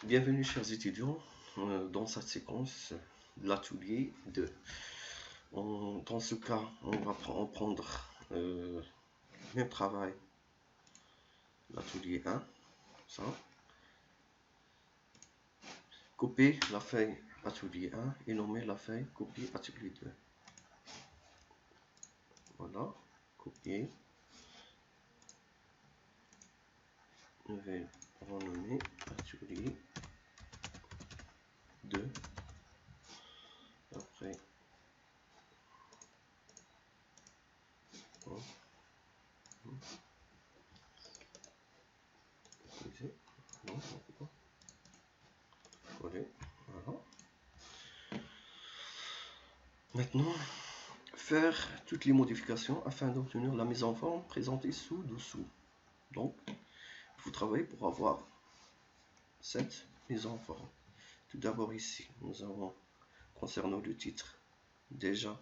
Bienvenue chers étudiants dans cette séquence de l'atelier 2. Dans ce cas, on va prendre le même travail, l'atelier 1, ça. Copier la feuille atelier 1 et nommer la feuille copier atelier 2. Voilà, copier. Je vais renommer atelier 2. Après, coller, voilà. Maintenant, faire toutes les modifications afin d'obtenir la mise en forme présentée dessous. Donc, il faut travailler pour avoir cette mise en forme. Tout d'abord ici, nous avons, concernant le titre, déjà,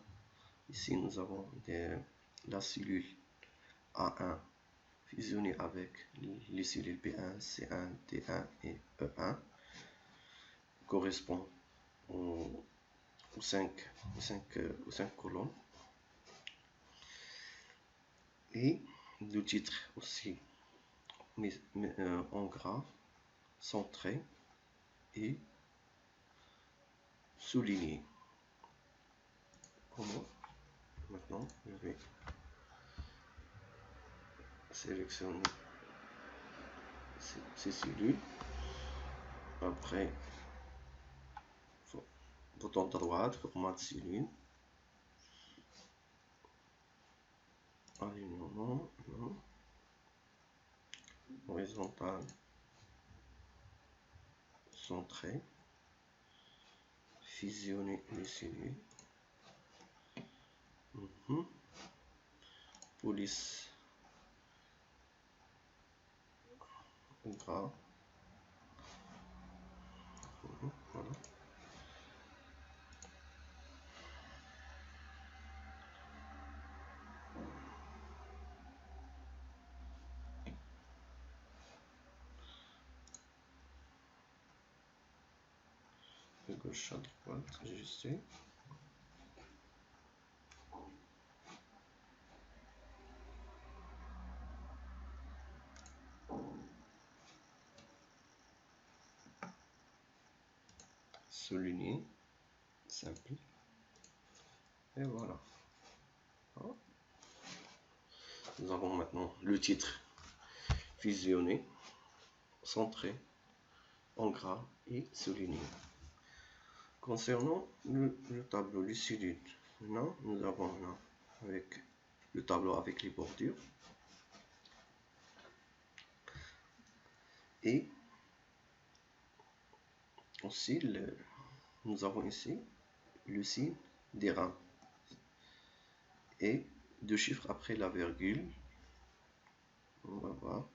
ici nous avons la cellule A1 fusionnée avec les cellules B1, C1, D1 et E1, correspond aux 5 colonnes. Et le titre aussi, mais en gras, centré et souligné. Comment? Maintenant, je vais sélectionner ces cellules. Après, bouton droit, format de cellule. Alignement, non. Horizontal, centré. Fusionner les cellules. Police gras. Voilà. De gauche à droite, ajuster. Souligner, simple. Et voilà. Nous avons maintenant le titre fusionné, centré, en gras et souligné. Concernant le tableau, les cellules, maintenant nous avons là avec le tableau avec les bordures et aussi nous avons ici le signe des rangs et deux chiffres après la virgule. On va voir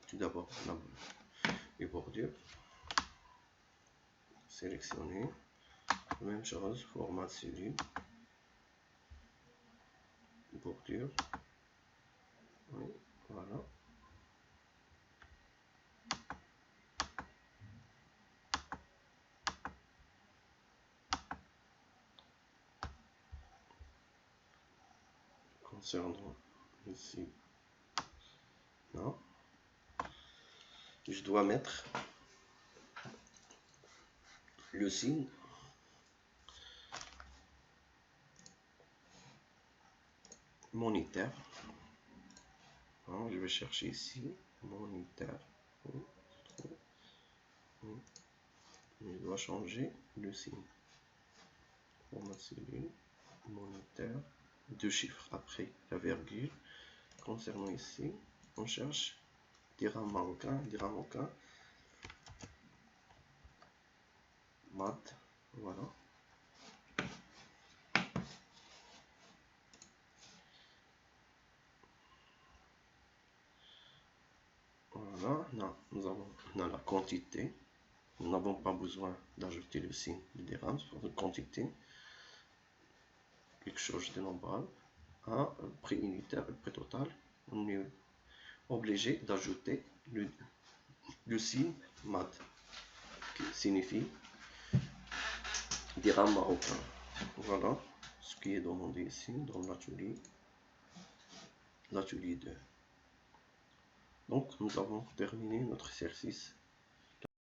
tout d'abord les bordures, sélectionner, même chose, format de cellule, bordure, oui, voilà. Concernant ici, non, je dois mettre le signe moniteur. Alors, je vais chercher ici moniteur. Je dois changer le signe. Format cellule, moniteur, deux chiffres après la virgule. Concernant ici, on cherche des rangs manquants, mat, voilà. Voilà, là, nous avons dans la quantité. Nous n'avons pas besoin d'ajouter le signe de dirhams pour une quantité. Quelque chose de normal. À prix unitaire et prix total, on est obligé d'ajouter du signe MAD, qui signifie dirham marocain. Voilà ce qui est demandé ici dans l'atelier 2. Donc nous avons terminé notre exercice